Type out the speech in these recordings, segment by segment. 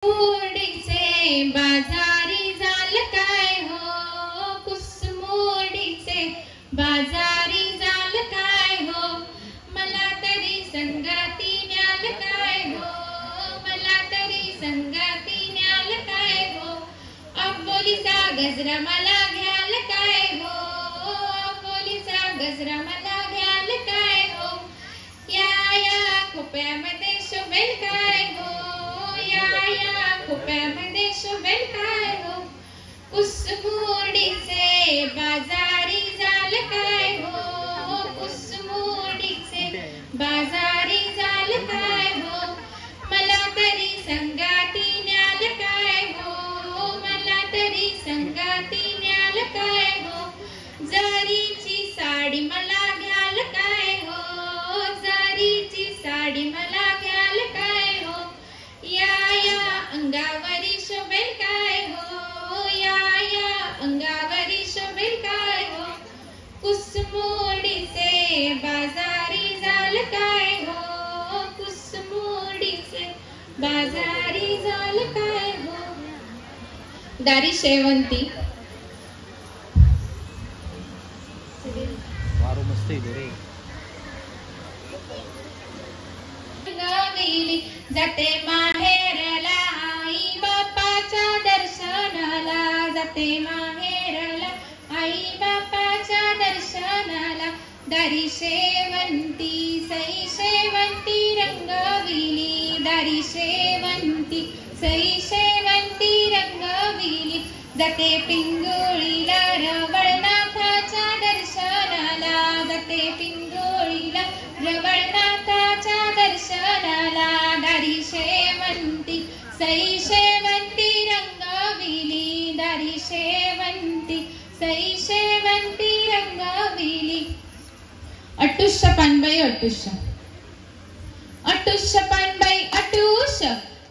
मोडीचे बाजारी झाल काय हो, कुसमोडीचे बाजारी झाल काय हो, मला तरी संगाती न्याल काय हो, मला तरी संगाती न्याल काय हो, अबोलीचा गजरा मला घ्याल काय हो, अबोलीचा गजरा मला घ्याल काय हो, या खोप्यामध्ये शोभेल काय हो, या खोप्यामध्ये शोभेल काय हो, कुसमोडीचे बाजारी झाल काय हो, कुसमोडीचे बाजारी झाल काय हो, मला तरी संगाती न्याल काय हो, मला तरी संगाती न्याल काय हो, जरीची साडी मला घ्याल काय हो, जरीची साडी मला घ्याल काय हो, या अंगावरी शोभेल काय हो, या अंगावरी शोभेल काय हो, कुसमोडीचे बाजारी झाल काय हो, कुसमोडीचे बाजारी झाल काय हो. दारी शेवंती वारो मस्त आहे रे. गेली जाते माहेरला आई बापाच्या दर्शनाला, जाते माहेरला आई बापाच्या दर्शनाला, दारी शेवंती सई शेवंती रंगविली, दारी शेवंती सई शेवंती रंगविली, जाते पिंगोळीला रवळनाथाच्या दर्शनाला, जाते पिंगोळीला रवळनाथाच्या दर्शनाला, दारी शेवंती सई शेवंती रंगविली, दारी शेवंती सई शेवंती रंगविली. अटुष्य पानबाई अटुष्य, अटुष्य पानबाई अटुष्य,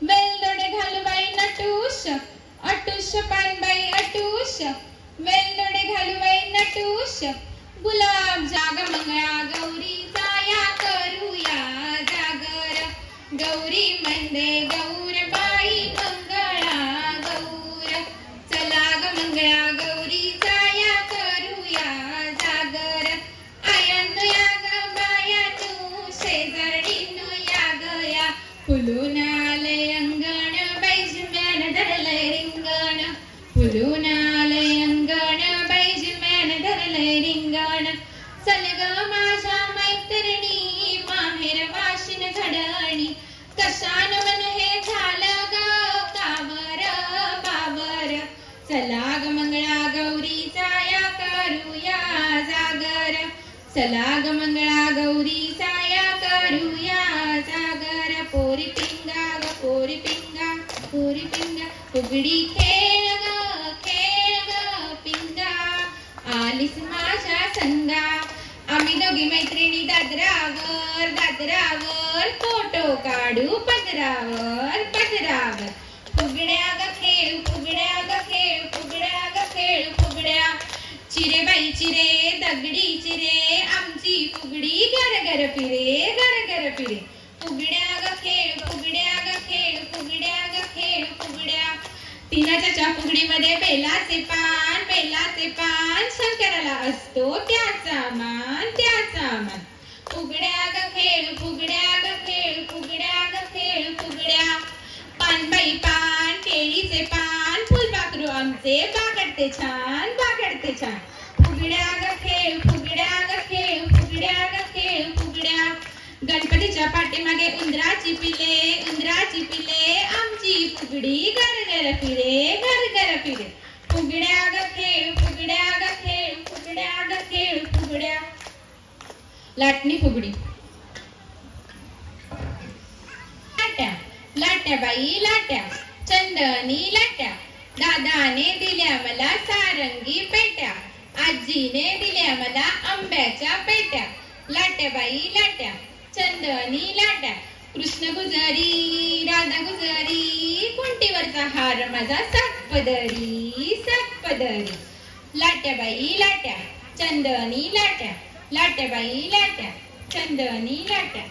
वेलदोडे घालूबाई नटुष्य, अटुष्य पानबाई अटुष्य, वेलदोडे घालूबाई नटुष्य, गुलाब जाग मंगळा गौरीचा या करूया जागर, गौरी मंदे गौरबाई मंगळा गौर, चला ग मंगळा गौरीचा या करूया जागर, आयांनो या ग बायानो शेजारणीनो या गया, फुलून आले अंगण बैजम्यान धरलंय रिंगण, फुलून आले अंगण बैजम्यान धरलंय रिंगण, चल ग माझ्या मैत्रिणी माहेर वाशिन घडणी, कशान मन हे झालं ग कावर बावर, चला ग मंगळा गौरीचा या करूया जागर, चला ग मंगळा गौरीचा या करूया जागर, पोरी पिंगा ग पोरी पिंगा, पोरी पिंगा फुगडी खेळ ग पिंगा, आलीस माझ्या संगा, आम्ही दोघी मैत्रिणी दादरावर दादरावर फोटो काढू पदरावर पदरावर, फुगड्या ग खेळ फुगड्या ग खेळ फुगड्या ग खेळ फुगड्या, चिरे बाई चिरे दगडी चिरे आमची फुगडी गरगर फिरे गरगर फिरे, फुगड्या ग खेळ फुगड्या ग खेळ फुगड्या ग खेळ फुगड्या, टिनाच्या फुगडीमध्ये बेलाचे पान शंकराला असतो त्याचा मान त्याचा मान, फुगड्या ग खेळ फुगड्या ग खेळ फुगड्या ग खेळ फुगड्या, पानबाई पान केळीचे पान फुलपाखरू आमचे बागडते छान, फुगड्या ग खेळ फुगड्या ग खेळ फुगड्या ग खेळ फुगड्या, गणपतीच्या पाठीमागे उंदराची पिले आमची फुगडी गरगर फिरे, फुगड्या ग खेळ फुगड्या ग खेळ फुगड्या ग खेळ फुगड्या. लाटणी फुगडी लाट्या लाट्या बाई लाट्या चंदनी लाट्या, दादाने दिल्या मला सारंगी पेट्या, आजीने दिल्या मला आंब्याच्या पेट्या, लाट्या बाई लाट्या चंदनी लाट्या, कृष्ण गुजरी राधा गुजरी कुंटीवरचा हार माझा सातपदरी सातपदरी, लाट्या बाई लाट्या चंदनी लाट्या, लाट्या बाई लाट्या चंदनी लाट्या.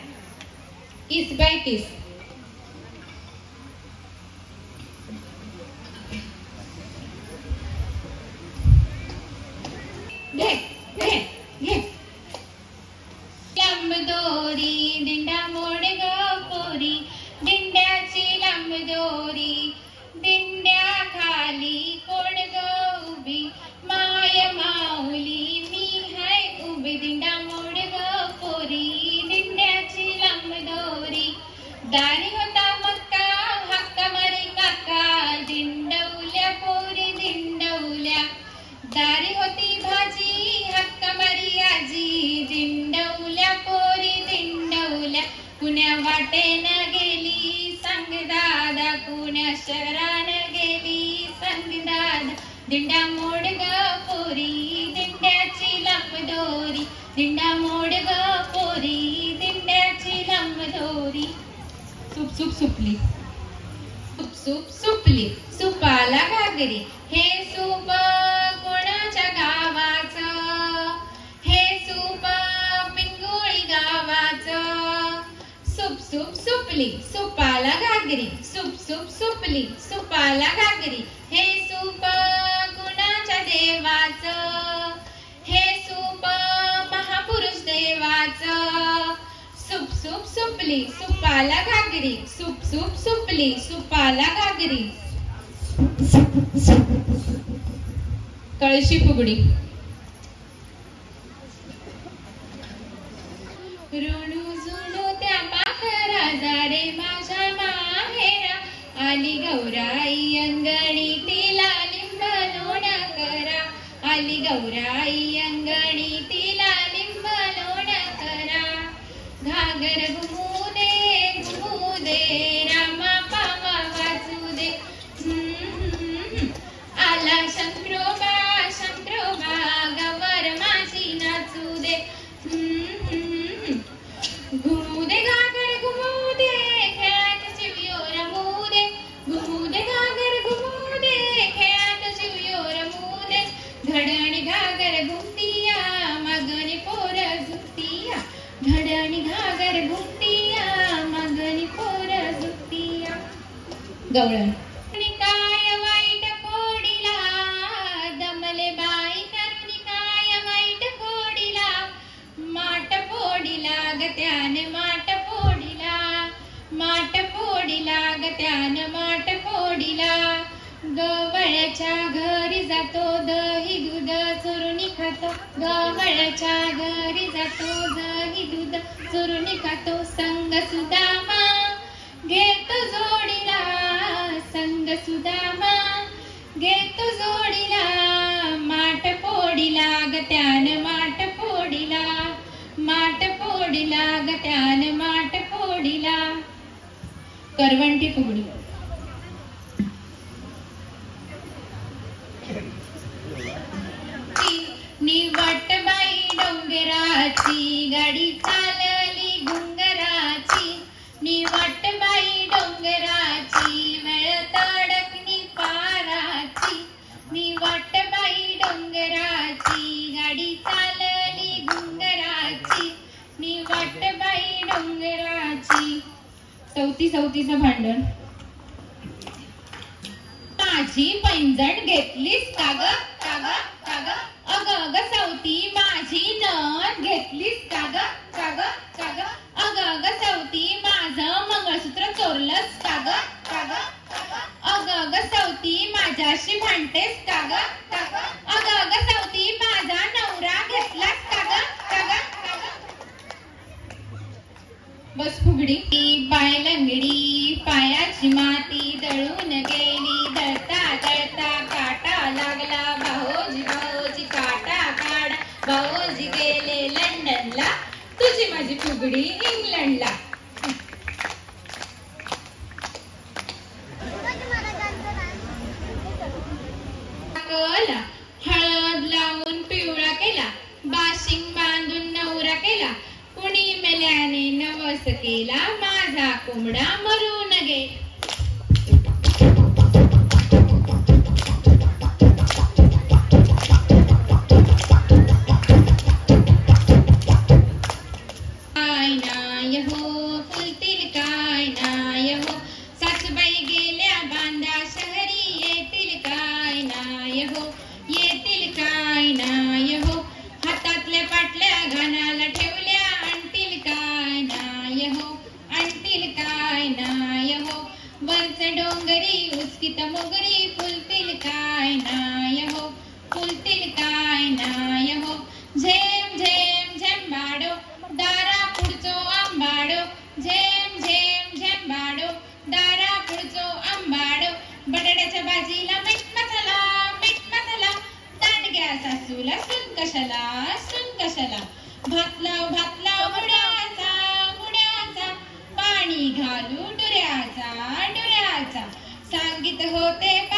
किस बाय किस दोरी दिंड्या खाली कोण ग उभी माय माऊली मी हाय उभी दिंडा मोड ग पोरी दिंड्याची लांब दोरी दारी होता मक्का हक्का मारी काका दिंडवल्या पोरी दिंडवल्या दारी होती भाजी हक्का मारी आजी दिंडवल्या पोरी दिंडवल्या कुण्या वाटेन गेली सांग दादा कुण्या शहरान गेली सांग दादा दिंडा मोड ग पोरी दिंड्याची लांब दोरी दिंडा मोड ग पोरी दिंड्याची लांब दोरी सुप सुप सुपली सुप सुप सुपली सुपाला घागरी हे सूप कोणाच्या गावाचं हे सूप पिंगुळी गावाचं सुप सुप सुपली सुपाला घागरी सुप सुप सुपली सुपाला घागरी हे सूप कुणाच्या देवाचं हे सूप महापुरुष देवाचं सुप सुप सुपली सुपाला घागरी सुप सुप सुपली सुपाला घागरी कळशी फुगडी ऋणू जुणू त्या पाखरा दारे माझ्या माहेरा आली गौराई अंगणी तिला लिंब लोणा करा आली गौराई अंगणी तिला लिंब लोणा करा घागर घुमू दे रामा पामा वाचू दे आला शंकरोबा गवर माझी नाचू दे घुमू दे घागर घुमू दे खेळात चिवयो रमू दे घुमू दे घागर घुमू दे खेळात चिवयो रमू दे घडणी घागर घुमतिया मगनी पोर झुकतिया घडणी घागर घुमतिया मगनी पोर झुकतिया गवळण काय वाईट कोडीला दमले बाई करुणी काय वाईट कोडीला माट पोडीला गत्याने माट पोडीला माट पोडीला गत्याने माट पोडीला गवळ्याच्या घरी जातो दही दूध चोरुनी खातो गवळ्याच्या घरी जातो दही दूध चोरुनी खातो संग सुदामा घेतो जोडीला संग सुदामा घेतो जोडीला माट पोडीला गत्यान माट पोडीला माट पोडीला गत्यान माट पोडीला करवंटी फुगडी निवट बाई डोंगराची गाडी चालली घुंगराची निवट बाई डोंगराची वेळ तडकनी पाराची निवट बाई डोंगराची गाडी चालली घुंगराची निवट बाई डोंगराची चौथीचं भांडण माझी पैंजण घेतलीस काग काग काग अग अग चौथी माझी नथ घेतलीस काग काग काग अग अग चौथी माझं मंगळसूत्र चोरलंस काग काग अग अग चौथी माझ्याशी भांडतेस काग काग अग अग चौथी माझा नवरा घेतलास काग काग बस फुगडी पाय लंगडी पायाची माती दळून गेली दळता दळता काटा लागला भाऊजी भाऊजी काटा काढा भाऊजी गेले लंडनला तुझी माझी फुगडी इंग्लंडला हळद लावून पिवळा केला बाशिंग बांधून नवरा केला कुणी मेल्याने नवस केला माझा कोंबडा मरून गेला काय नाय हो फुलतील काय नाय हो सासूबाई गेल्या बांधा शहरी येतील काय नाय हो येतील काय नाय हो हातातल्या पाटल्या घानाला ठेवल्या आणतील काय नाय हो आणतील काय नाय हो डोंगरी उचकीत मोगरी फुलतील काय नाय हो, फुलतील काय नाय हो. झेम झेम झेंबाडो दारा पुढचो आंबाडो, झेम झेम झेंबाडो दारा पुढचो आंबाडो. बटाट्याच्या भाजीला मीठ मसाला, दांडग्या सासूला सून कशाला. भात लाव मुड्याचा, पाणी घालू डुऱ्याचा. सांगित होते